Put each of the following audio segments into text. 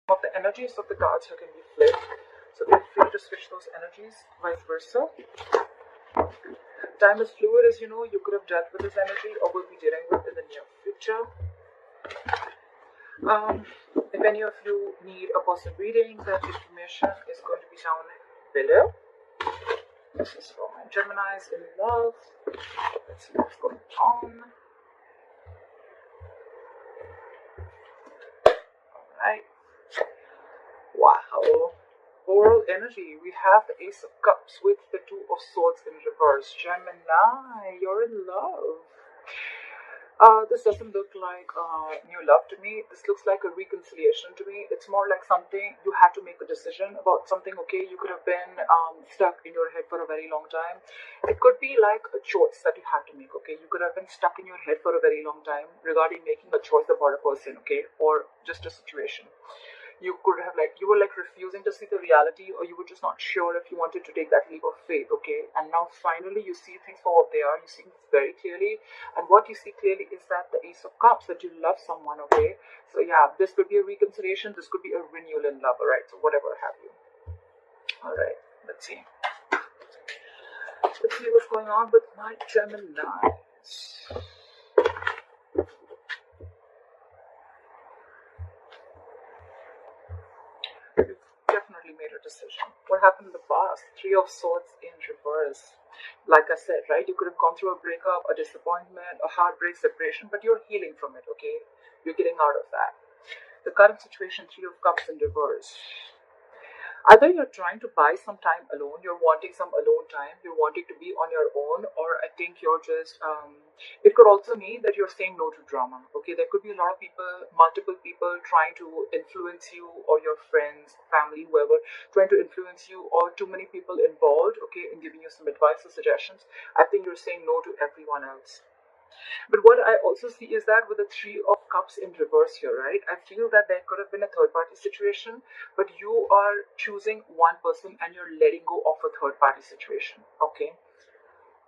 Of the energies of the cards here can be flipped, so feel free to switch those energies, vice versa. Time is fluid, as you know. You could have dealt with this energy or will be dealing with in the near future. If any of you need a person reading, that information is going to be down below. This is for my Geminis in love. Let's see what's going on. Alright. Wow. Oral energy. We have the Ace of Cups with the Two of Swords in reverse. Gemini, you're in love. This doesn't look like new love to me. This looks like a reconciliation to me. It's more like something you had to make a decision about something, okay? You could have been stuck in your head for a very long time. It could be like a choice that you had to make, okay? You could have been stuck in your head for a very long time regarding making a choice about a person, okay? Or just a situation. You could have you were refusing to see the reality, or you were just not sure if you wanted to take that leap of faith, okay? And now finally you see things for what they are. You see things very clearly, and what you see clearly is that the Ace of Cups, that you love someone, okay? So yeah, this could be a reconciliation, this could be a renewal in love, alright? So whatever have you. Alright, let's see what's going on with my Geminis. Definitely made a decision. What happened in the past? Three of Swords in reverse. Like I said, right? You could have gone through a breakup, a disappointment, a heartbreak, separation, but you're healing from it, okay? You're getting out of that. The current situation, Three of Cups in reverse. Either you're trying to buy some time alone, you're wanting some alone time, you're wanting to be on your own, or I think you're just, it could also mean that you're saying no to drama, okay? There could be a lot of people, multiple people trying to influence you, or your friends, family, whoever, trying to influence you, or too many people involved, okay, in giving you some advice or suggestions. I think you're saying no to everyone else. But what I also see is that with the Three of Cups in reverse here, right? I feel that there could have been a third party situation, but you are choosing one person and you're letting go of a third party situation, okay?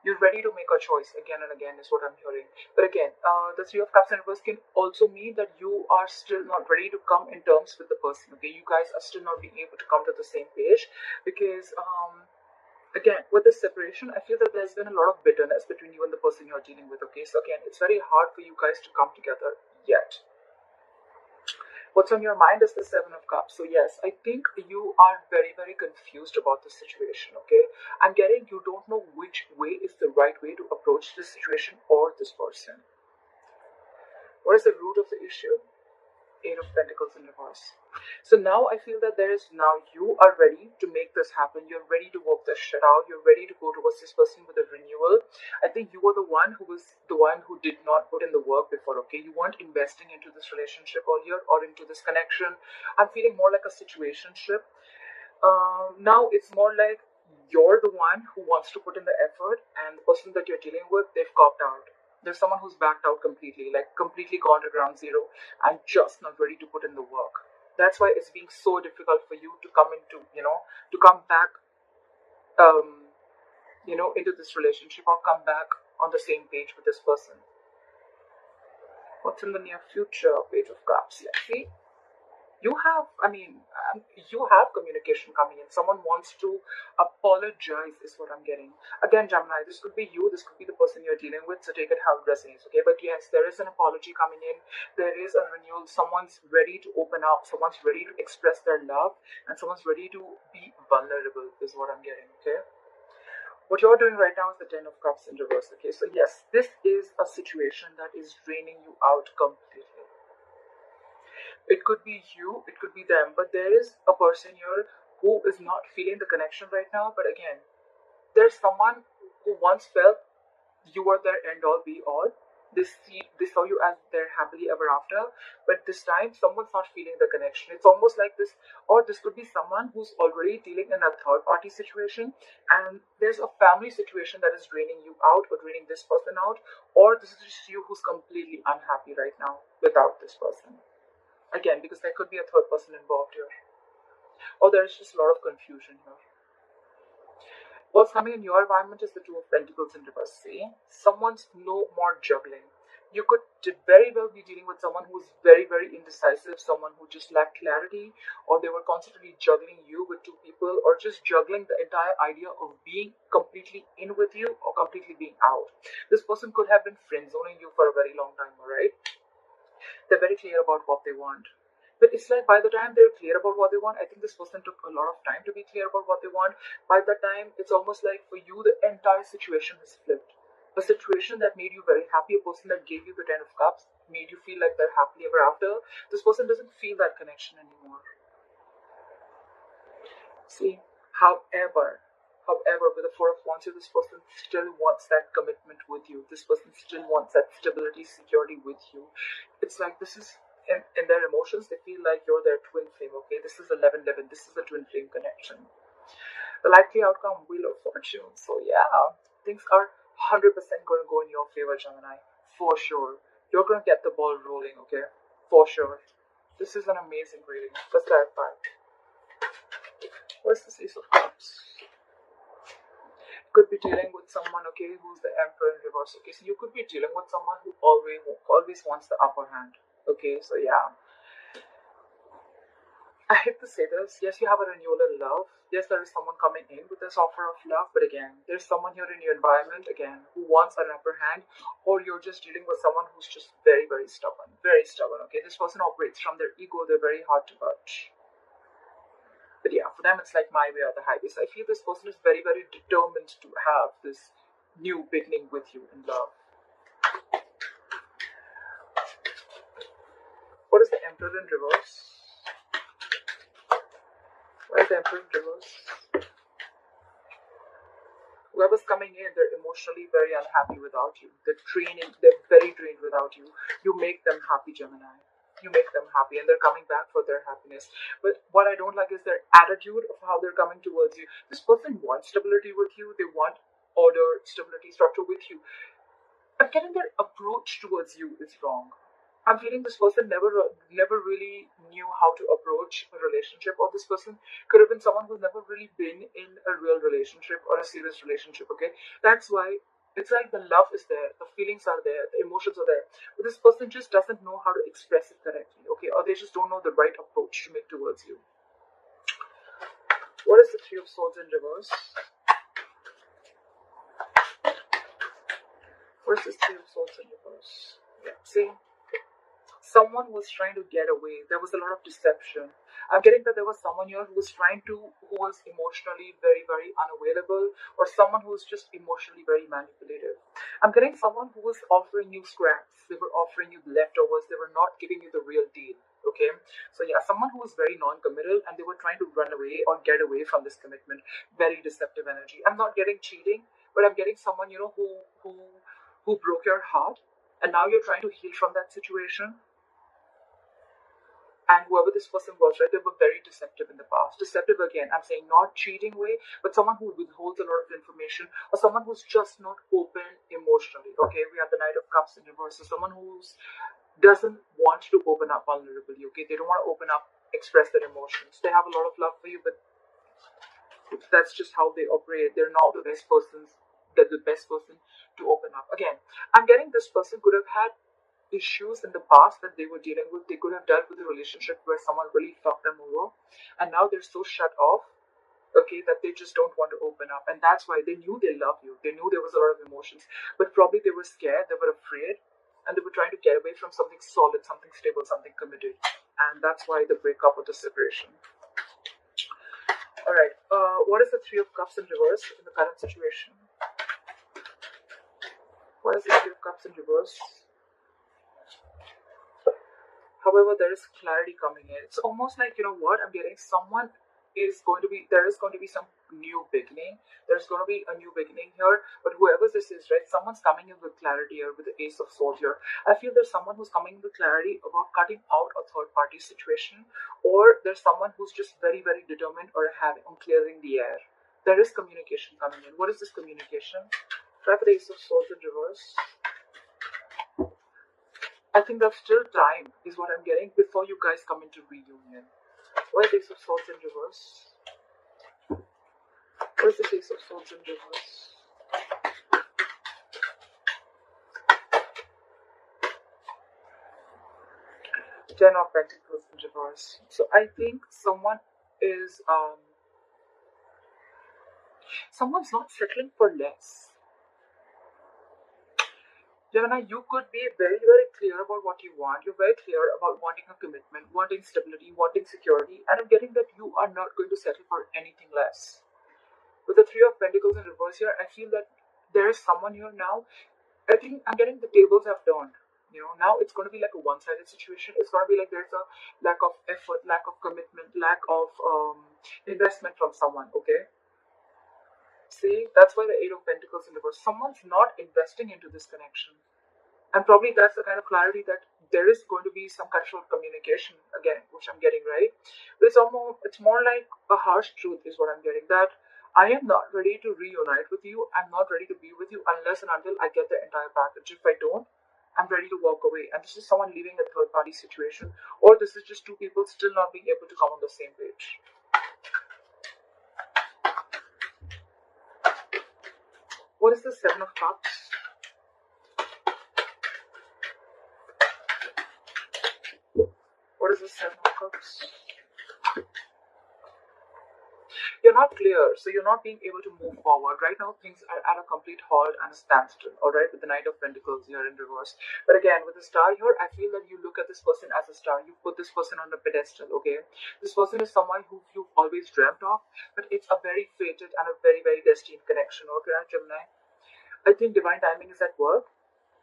You're ready to make a choice again and again, is what I'm hearing. But again, the Three of Cups in reverse can also mean that you are still not ready to come in terms with the person, okay? You guys are still not being able to come to the same page because, again, with this separation, I feel that there's been a lot of bitterness between you and the person you're dealing with, okay? So again, it's very hard for you guys to come together yet. What's on your mind is the Seven of Cups. So yes, I think you are very, very confused about the situation, okay? I'm getting you don't know which way is the right way to approach this situation or this person. What is the root of the issue? Eight of Pentacles in reverse. So now I feel that now you are ready to make this happen. You're ready to work this shit out. You're ready to go towards this person with a renewal. I think you were the one who was the one who did not put in the work before, okay? You weren't investing into this relationship earlier or into this connection. I'm feeling more like a situationship. Now it's more like you're the one who wants to put in the effort, and the person that you're dealing with, they've copped out. There's someone who's backed out completely, like completely gone to ground zero and just not ready to put in the work. That's why it's being so difficult for you to come into, to come back, into this relationship or come back on the same page with this person. What's in the near future? Page of Cups. Yeah, see, you have communication coming in. Someone wants to apologize, is what I'm getting. Again, Gemini, this could be you, this could be the person you're dealing with, so take it how it resonates, okay? But yes, there is an apology coming in, there is a renewal, someone's ready to open up, someone's ready to express their love, and someone's ready to be vulnerable, is what I'm getting, okay? What you're doing right now is the Ten of Cups in reverse, okay? So yes, this is a situation that is draining you out completely. It could be you, it could be them, but there is a person here who is not feeling the connection right now. But again, there's someone who once felt you were their end all be all. They saw you as their happily ever after, but this time someone's not feeling the connection. It's almost like this, or this could be someone who's already dealing in a third party situation, and there's a family situation that is draining you out or draining this person out, or this is just you who's completely unhappy right now without this person. Again, because there could be a third person involved here. Or there's just a lot of confusion here. What's coming in your environment is the Two of Pentacles in reverse. See? Someone's no more juggling. You could very well be dealing with someone who's very, very indecisive, someone who just lacked clarity, or they were constantly juggling you with two people, or just juggling the entire idea of being completely in with you or completely being out. This person could have been friend zoning you for a very long time, alright? They're very clear about what they want. But it's like by the time they're clear about what they want, I think this person took a lot of time to be clear about what they want. By that time, it's almost like for you, the entire situation has flipped. A situation that made you very happy, a person that gave you the 10 of cups, made you feel like they're happily ever after, this person doesn't feel that connection anymore. See, however, with the Four of Wands, this person still wants that commitment with you. This person still wants that stability, security with you. It's like this is in their emotions, they feel like you're their twin flame, okay? This is 11-11. This is a twin flame connection. The likely outcome, Wheel of Fortune. So, yeah, things are 100% going to go in your favor, Gemini. For sure. You're going to get the ball rolling, okay? For sure. This is an amazing reading. Let's clarify. What's the Ace of Cups? Could be dealing with someone, okay, who's the Emperor in reverse. Okay, so you could be dealing with someone who always wants the upper hand. Okay, so yeah. I hate to say this. Yes, you have a renewal in love. Yes, there is someone coming in with this offer of love, but again, there's someone here in your environment, again, who wants an upper hand, or you're just dealing with someone who's just very, very stubborn. Very stubborn, okay? This person operates from their ego. They're very hard to budge. But yeah, for them, it's like my way or the highway. So I feel this person is very, very determined to have this new beginning with you in love. What is the Emperor in reverse? What is the Emperor in reverse? Whoever's coming in, they're emotionally very unhappy without you. They're very drained without you. You make them happy, Gemini. You make them happy, and they're coming back for their happiness. But what I don't like is their attitude of how they're coming towards you. This person wants stability with you. They want order, stability, structure with you. I'm getting their approach towards you is wrong. I'm feeling this person never really knew how to approach a relationship, or this person could have been someone who's never really been in a real relationship or a serious relationship. Okay, that's why it's like the love is there, the feelings are there, the emotions are there, but this person just doesn't know how to express it correctly. Okay, or they just don't know the right approach to make towards you. What is the Three of Swords in reverse? What is this Three of Swords in reverse? Yeah, see. Someone was trying to get away. There was a lot of deception. I'm getting that there was someone here who was emotionally very, very unavailable, or someone who was just emotionally very manipulative. I'm getting someone who was offering you scraps. They were offering you leftovers. They were not giving you the real deal. Okay, so yeah, someone who was very non-committal, and they were trying to run away or get away from this commitment. Very deceptive energy. I'm not getting cheating, but I'm getting someone who broke your heart, and now you're trying to heal from that situation. And whoever this person was, right, they were very deceptive in the past. Deceptive again, I'm saying not cheating way, but someone who withholds a lot of information, or someone who's just not open emotionally. Okay, we have the Knight of Cups in reverse. So someone who doesn't want to open up vulnerably. Okay, they don't want to open up, express their emotions. They have a lot of love for you, but that's just how they operate. They're not the best persons. They're the best person to open up. Again, I'm getting this person could have had issues in the past that they were dealing with. They could have dealt with a relationship where someone really fucked them over, and now they're so shut off, okay, that they just don't want to open up. And that's why they knew they love you. They knew there was a lot of emotions, but probably they were scared, they were afraid, and they were trying to get away from something solid, something stable, something committed. And that's why the breakup or the separation. Alright, what is the Three of Cups in reverse in the current situation? What is the Three of Cups in reverse? However, there is clarity coming in. It's almost like, you know what, I'm getting someone there is going to be some new beginning. There's going to be a new beginning here, but whoever this is, right, someone's coming in with clarity here with the Ace of Swords here. I feel there's someone who's coming in with clarity about cutting out a third party situation, or there's someone who's just very, very determined or on clearing the air. There is communication coming in. What is this communication? Try for the Ace of Swords in reverse. I think there's still time, is what I'm getting, before you guys come into reunion. What is the Ace of Swords in reverse? What is the Ace of Swords in reverse? Ten of Pentacles in reverse. So I think is someone's not settling for less. Gemini, you could be very, very clear about what you want. You're very clear about wanting a commitment, wanting stability, wanting security, and I'm getting that you are not going to settle for anything less. With the Three of Pentacles in reverse here, I feel that there is someone here now. I think I'm getting the tables have turned. Now it's going to be like a one-sided situation. It's going to be like there's a lack of effort, lack of commitment, lack of investment from someone, okay? See, that's why the Eight of Pentacles in reverse. Someone's not investing into this connection. And probably that's the kind of clarity that there is going to be some kind of communication again, which I'm getting, right? But it's more like a harsh truth is what I'm getting, that I am not ready to reunite with you. I'm not ready to be with you unless and until I get the entire package. If I don't, I'm ready to walk away. And this is someone leaving a third party situation, or this is just two people still not being able to come on the same page. What is the Seven of Cups? What is the Seven of Cups? You're not clear, so you're not being able to move forward. Right now, things are at a complete halt and a standstill, alright, with the Knight of Pentacles here in reverse. But again, with the star here, I feel that you look at this person as a star. You put this person on a pedestal, okay? This person is someone who you've always dreamt of, but it's a very fated and a very, very destined connection, okay, Gemini? I think divine timing is at work.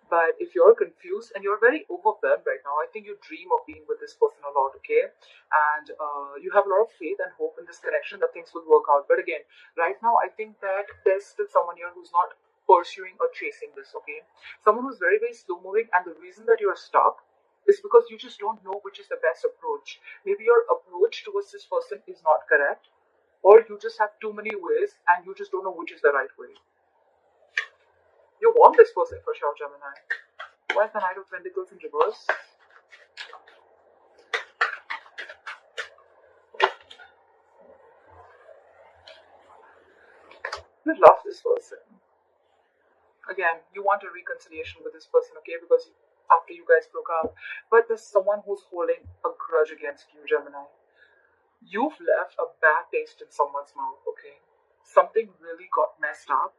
But if you're confused and you're very overwhelmed right now, I think you dream of being with this person a lot, okay? And you have a lot of faith and hope in this connection that things will work out. But again, right now, I think that there's still someone here who's not pursuing or chasing this, okay? Someone who's very, very slow moving, and the reason that you're stuck is because you just don't know which is the best approach. Maybe your approach towards this person is not correct, or you just have too many ways and you just don't know which is the right way. You want this person for sure, Gemini. Why is the Knight of Pentacles in reverse? You love this person. Again, you want a reconciliation with this person, okay? Because after you guys broke up. But there's someone who's holding a grudge against you, Gemini. You've left a bad taste in someone's mouth, okay? Something really got messed up.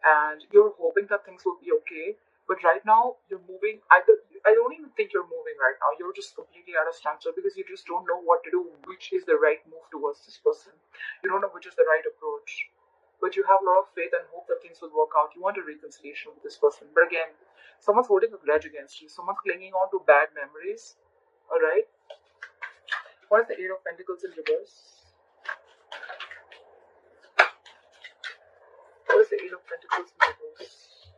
And you're hoping that things will be okay, but right now you're moving. I don't even think you're moving right now. You're just completely out of standstill because you just don't know what to do, which is the right move towards this person. You don't know which is the right approach, but you have a lot of faith and hope that things will work out. You want a reconciliation with this person, but again, someone's holding a grudge against you. Someone's clinging on to bad memories. All right. What is the Eight of Pentacles in reverse? What is the Eight of Pentacles in reverse?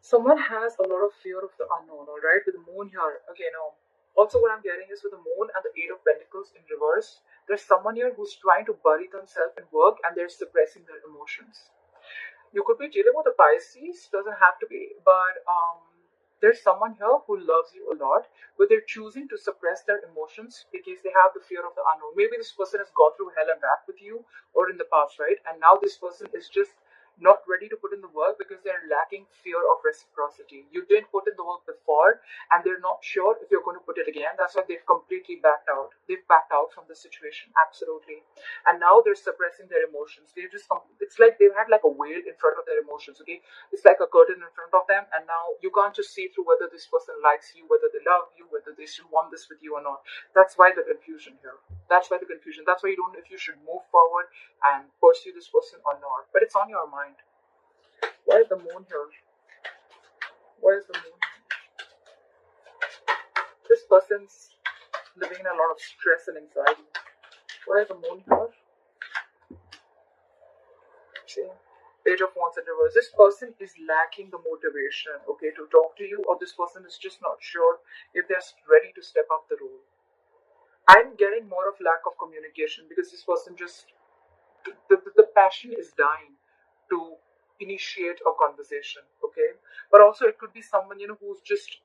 Someone has a lot of fear of the unknown, alright? With the moon here. Okay, now, also what I'm getting is with the moon and the Eight of Pentacles in reverse, there's someone here who's trying to bury themselves in work and they're suppressing their emotions. You could be dealing with a Pisces, doesn't have to be, but there's someone here who loves you a lot, but they're choosing to suppress their emotions because they have the fear of the unknown. Maybe this person has gone through hell and back with you or in the past, right? And now this person is just not ready to put in the work because they're lacking fear of reciprocity. You didn't put in the work before and they're not sure if you're going to put it again. That's why they've completely backed out. They've backed out from the situation, absolutely. And now they're suppressing their emotions. It's like they've had like a veil in front of their emotions, okay? It's like a curtain in front of them, and now you can't just see through whether this person likes you, whether they love you, whether they should want this with you or not. That's why the confusion here. That's why the confusion. That's why you don't know if you should move forward and pursue this person or not. But it's on your mind. Why is the moon here? Why is the moon here? This person's living in a lot of stress and anxiety. Why is the moon here? See? Page of Wands in reverse. This person is lacking the motivation, okay, to talk to you, or this person is just not sure if they're ready to step up the role. I'm getting more of lack of communication because this person just, the passion is dying to initiate a conversation, okay? But also it could be someone, who's just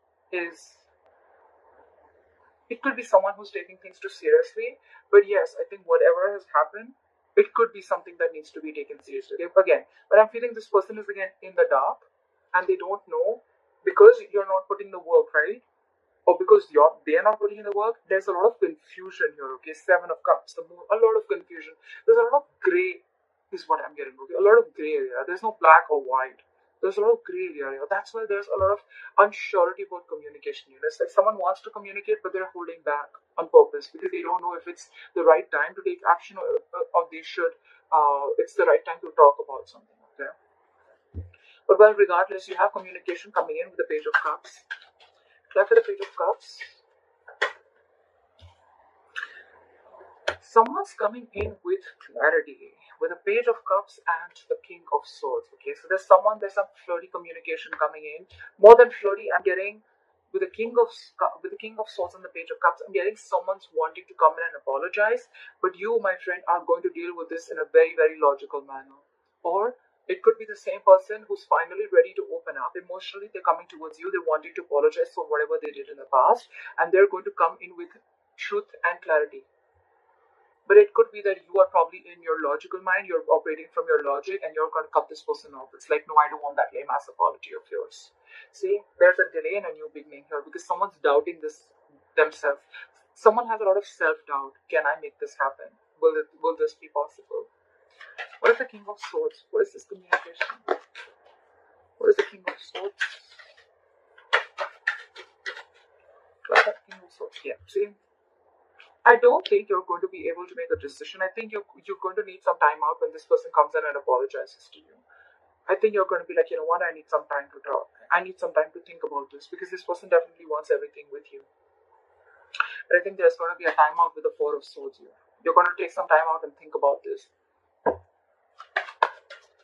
it could be someone who's taking things too seriously. But yes, I think whatever has happened, it could be something that needs to be taken seriously. Okay? Again, but I'm feeling this person is again in the dark and they don't know because you're not putting the work, right? or because they are not putting in the work, there's a lot of confusion here, okay? Seven of Cups, the moon, a lot of confusion. There's a lot of gray, is what I'm getting, okay? A lot of gray area. There's no black or white. There's a lot of gray area. That's why there's a lot of unsurety about communication. It's like someone wants to communicate, but they're holding back on purpose because they don't know if it's the right time to take action, or they should. It's the right time to talk about something. Okay. But well, regardless, you have communication coming in with the Page of Cups. Clap for the Page of Cups. Someone's coming in with clarity with the Page of Cups and the King of Swords. Okay, so there's some flirty communication coming in. More than flirty, I'm getting with the King of Swords and the Page of Cups. I'm getting someone's wanting to come in and apologize, but you, my friend, are going to deal with this in a very, very logical manner. Or it could be the same person who's finally ready to open up emotionally. They're coming towards you. They're wanting to apologize for whatever they did in the past, and they're going to come in with truth and clarity. But it could be that you are probably in your logical mind, you're operating from your logic, and you're going to cut this person off. It's like, no, I don't want that lame ass apology of yours. See, there's a delay in a new beginning here because someone's doubting this themselves. Someone has a lot of self-doubt. Can I make this happen? Will this be possible? What is the King of Swords? What is this communication? What is the King of Swords? What is that King of Swords? Yeah, see? I don't think you're going to be able to make a decision. I think you're going to need some time out when this person comes in and apologizes to you. I think you're going to be like, you know what, I need some time to talk. I need some time to think about this because this person definitely wants everything with you. But I think there's going to be a time out with the Four of Swords here. You're going to take some time out and think about this.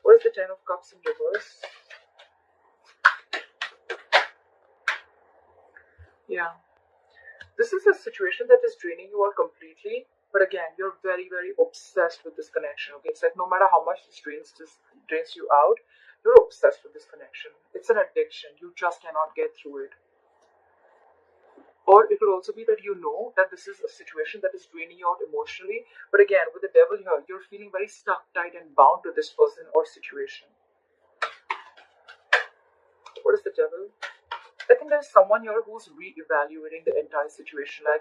What is the Ten of Cups in reverse? Yeah. This is a situation that is draining you all completely, but again, you're very, very obsessed with this connection. Okay, it's like no matter how much this drains you out, you're obsessed with this connection. It's an addiction. You just cannot get through it. Or it could also be that you know that this is a situation that is draining you out emotionally, but again, with the Devil here, you're feeling very stuck, tight, and bound to this person or situation. What is the Devil? I think there's someone here who's re-evaluating the entire situation. Like,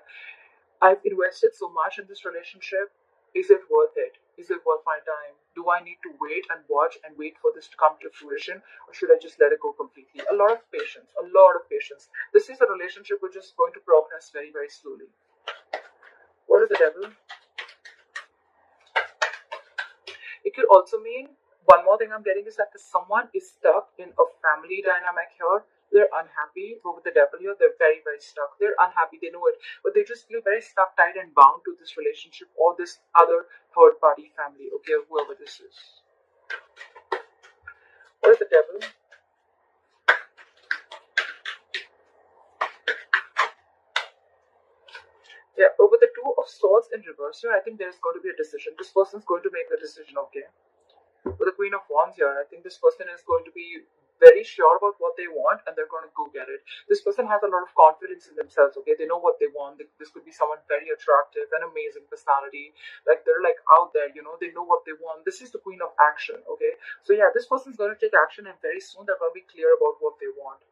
I've invested so much in this relationship. Is it worth it? Is it worth my time? Do I need to wait and watch and wait for this to come to fruition? Or should I just let it go completely? A lot of patience. A lot of patience. This is a relationship which is going to progress very, very slowly. What is the Devil? It could also mean, one more thing I'm getting is that someone is stuck in a family dynamic here. They're unhappy, but with the Devil here, they're very, very stuck. They're unhappy, they know it, but they just feel very stuck, tight, and bound to this relationship or this other third-party family, okay, whoever this is. What is the Devil? Yeah, but with the Two of Swords in reverse here, I think there's going to be a decision. This person's going to make a decision, okay? With the Queen of Wands here, I think this person is going to be very sure about what they want and they're going to go get it. This person has a lot of confidence in themselves, okay? They know what they want. This could be someone very attractive, an amazing personality. Like, they're like out there, they know what they want. This is the Queen of Action, okay? So yeah, this person's going to take action and very soon they're going to be clear about what they want.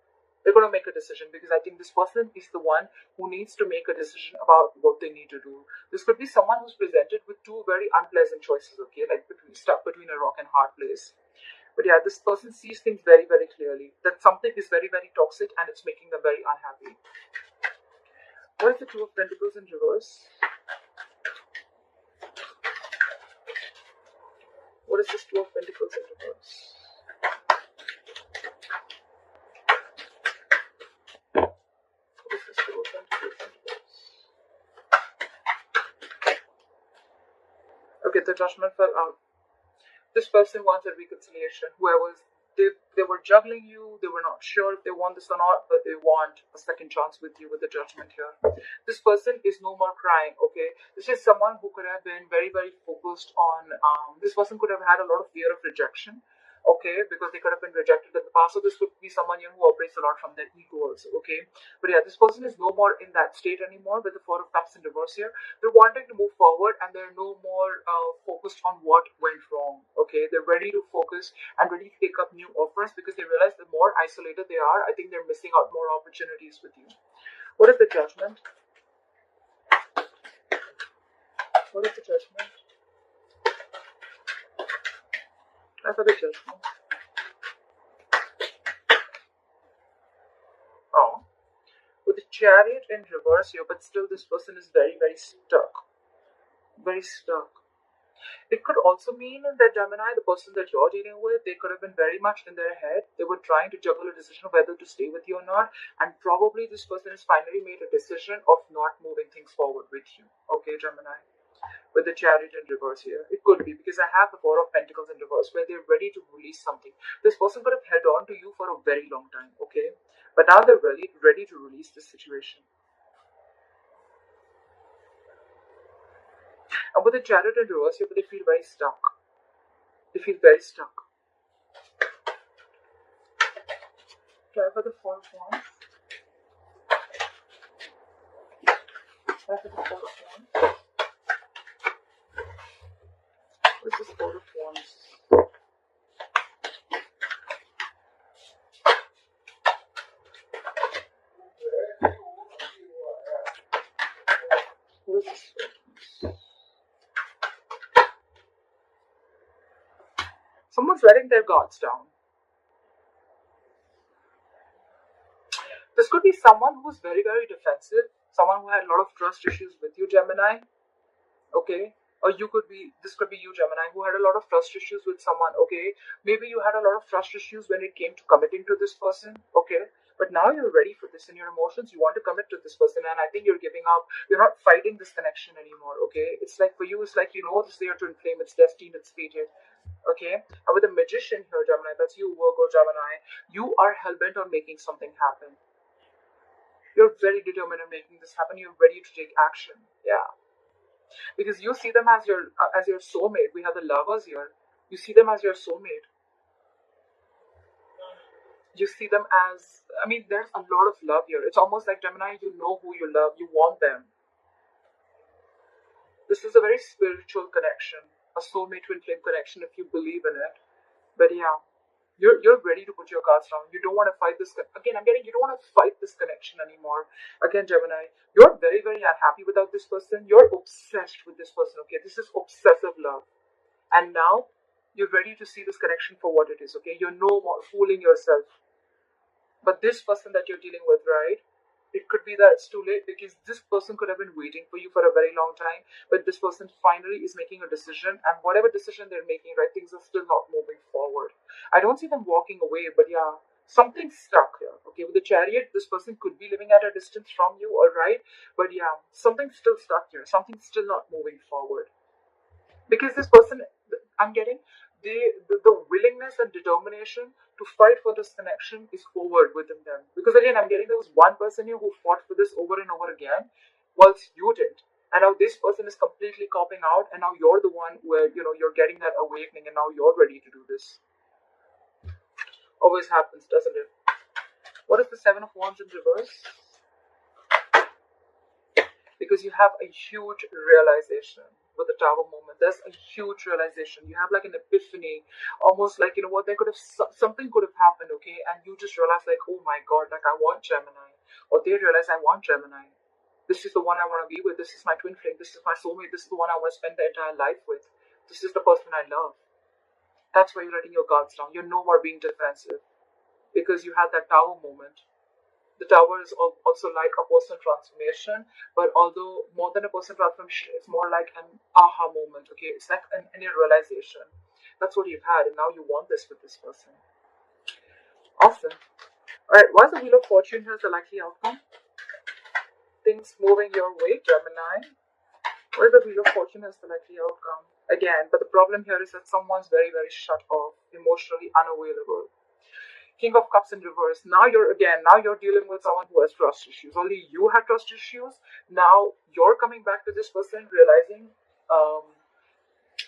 They're going to make a decision because I think this person is the one who needs to make a decision about what they need to do. This could be someone who's presented with two very unpleasant choices, okay? Like stuck between a rock and hard place. But yeah, this person sees things very, very clearly. That something is very, very toxic and it's making them very unhappy. What is the Two of Pentacles in reverse? What is this Two of Pentacles in reverse? What is this Two of Pentacles in reverse? Okay, the Judgment fell out. This person wants a reconciliation. They were juggling you, they were not sure if they want this or not, but they want a second chance with you with the Judgment here. This person is no more crying, okay? This is someone who could have been very, very focused on, this person could have had a lot of fear of rejection, okay? Because they could have been rejected in the past. So this could be someone who operates a lot from their ego also, okay? But yeah, this person is no more in that state anymore with the Four of Cups in reverse here. They're wanting to move forward and they're no more focused on what went wrong, okay? They're ready to focus and ready to take up new offers because they realize the more isolated they are, I think they're missing out more opportunities with you. What is the judgment? What is the judgment? I for the judgment. Oh. With the chariot in reverse here, but still this person is very, very stuck. Very stuck. It could also mean that Gemini, the person that you're dealing with, they could have been very much in their head. They were trying to juggle a decision of whether to stay with you or not. And probably this person has finally made a decision of not moving things forward with you. Okay, Gemini? With the chariot in reverse here. It could be because I have the Four of Pentacles in reverse where they're ready to release something. This person could have held on to you for a very long time. Okay? But now they're really ready to release this situation. And with the chariot in reverse here, but they feel very stuck. They feel very stuck. Try for the Four of Wands. Try for the Four of Wands. What is this Four of Wands? What is this? Someone's letting their guards down. This could be someone who's very, very defensive. Someone who had a lot of trust issues with you, Gemini. Okay? Or this could be you, Gemini, who had a lot of trust issues with someone. Okay? Maybe you had a lot of trust issues when it came to committing to this person. Okay? But now you're ready for this in your emotions. You want to commit to this person, and I think you're giving up. You're not fighting this connection anymore. Okay? It's like for you, it's like you know this is your twin flame. It's destined. It's fated. Okay? And with the Magician here, Gemini, that's you, Virgo, Gemini, you are hell-bent on making something happen. You're very determined in making this happen. You're ready to take action. Yeah. Because you see them as your soulmate. We have the Lovers here. You see them as your soulmate. You see them as, I mean, there's a lot of love here. It's almost like, Gemini, you know who you love. You want them. This is a very spiritual connection. A soulmate twin flame connection if you believe in it. But yeah, you're ready to put your cards down. You don't want to fight this. Again, you don't want to fight this connection anymore. Again, Gemini, you're very, very unhappy without this person. You're obsessed with this person. Okay, this is obsessive love. And now you're ready to see this connection for what it is. Okay, you're no more fooling yourself. But this person that you're dealing with, right? It could be that it's too late because this person could have been waiting for you for a very long time, but this person finally is making a decision, and whatever decision they're making, right, things are still not moving forward. I don't see them walking away, but yeah, something's stuck here. Okay, with the Chariot, this person could be living at a distance from you, alright, but yeah, something's still stuck here. Something's still not moving forward. Because this person, I'm getting, the willingness and determination to fight for this connection is over within them. Because again, I'm getting there was one person here who fought for this over and over again, whilst you didn't. And now this person is completely copping out, and now you're the one where, you're getting that awakening, and now you're ready to do this. Always happens, doesn't it? What is the Seven of Wands in reverse? Because you have a huge realization with the Tower moment. There's a huge realization. You have like an epiphany, almost like, what, there could have, something could have happened, okay? And you just realize like, oh my God, like I want Gemini. Or they realize I want Gemini. This is the one I want to be with. This is my twin flame. This is my soulmate. This is the one I want to spend the entire life with. This is the person I love. That's why you're letting your guards down. You're no more being defensive. Because you had that Tower moment. The Tower is also like a personal transformation, but although more than a personal transformation, it's more like an aha moment, okay? It's like an inner realization. That's what you've had, and now you want this with this person. Awesome. Alright, why is the Wheel of Fortune here the likely outcome? Things moving your way, Gemini. Why is the Wheel of Fortune is the likely outcome? Again, but the problem here is that someone's very, very shut off, emotionally unavailable. King of Cups in reverse. Now you're dealing with someone who has trust issues. Only you had trust issues. Now you're coming back to this person, realizing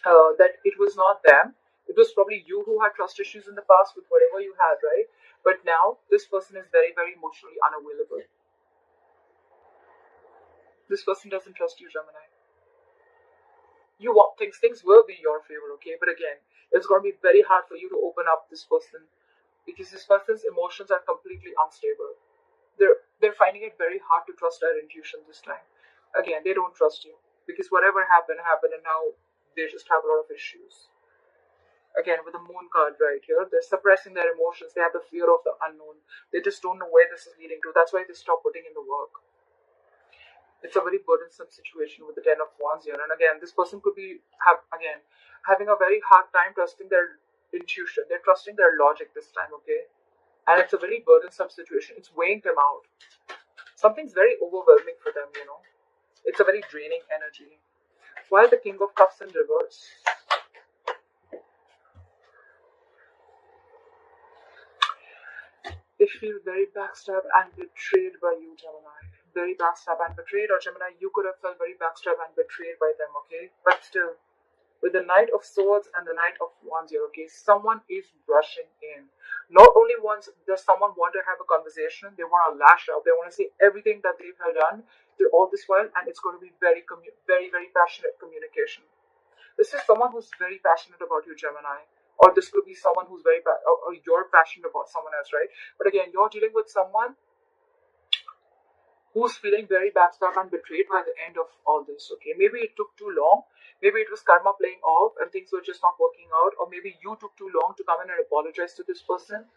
that it was not them. It was probably you who had trust issues in the past with whatever you had, right? But now this person is very, very emotionally unavailable. This person doesn't trust you, Gemini. You want things will be your favor, okay? But again, it's going to be very hard for you to open up this person. Because this person's emotions are completely unstable. They're finding it very hard to trust their intuition this time. Again, they don't trust you because whatever happened, and now they just have a lot of issues. Again, with the moon card right here, they're suppressing their emotions. They have the fear of the unknown. They just don't know where this is leading to. That's why they stop putting in the work. It's a very burdensome situation with the Ten of Wands here. And again, this person could be having a very hard time trusting their intuition. They're trusting their logic this time, okay? And it's a very burdensome situation. It's weighing them out. Something's very overwhelming for them, you know. It's a very draining energy. While the King of Cups in reverse. They feel very backstabbed and betrayed by you, Gemini. Very backstabbed and betrayed, or Gemini, you could have felt very backstabbed and betrayed by them, okay? But still, with the Knight of Swords and the Knight of Wands here, okay, someone is rushing in. Not only once does someone want to have a conversation, they want to lash out. They want to say everything that they've done to all this while, and it's going to be very, very passionate communication. This is someone who's very passionate about you, Gemini. Or this could be someone who's very, or you're passionate about someone else, right? But again, you're dealing with someone who's feeling very backstabbed and betrayed by the end of all this, okay? Maybe it took too long. Maybe it was karma playing off and things were just not working out. Or maybe you took too long to come in and apologize to this person.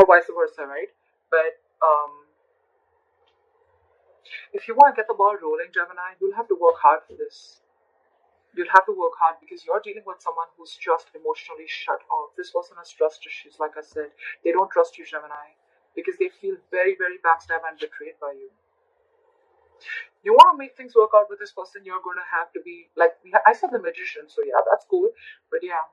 Or vice versa, right? But if you want to get the ball rolling, Gemini, you'll have to work hard for this. You'll have to work hard because you're dealing with someone who's just emotionally shut off. This person has trust issues, like I said. They don't trust you, Gemini, because they feel very, very backstabbed and betrayed by you. You want to make things work out with this person, you're going to have to be, like, I said the Magician, so yeah, that's cool. But yeah,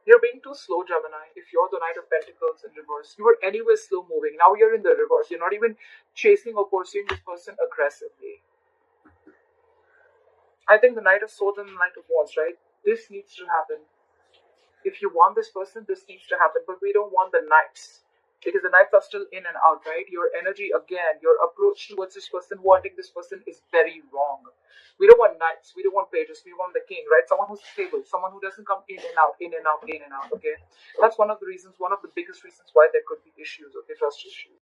you're being too slow, Gemini. If you're the Knight of Pentacles in reverse, you were anyway slow moving. Now you're in the reverse. You're not even chasing or pursuing this person aggressively. I think the Knight of Swords and the Knight of Wands, right? This needs to happen. If you want this person, this needs to happen. But we don't want the Knights. Because the Knights are still in and out, right? Your energy, again, your approach towards this person, wanting this person is very wrong. We don't want Knights. We don't want pages. We want the King, right? Someone who's stable. Someone who doesn't come in and out, in and out, in and out, okay? That's one of the reasons, one of the biggest reasons why there could be issues, okay? Trust issues.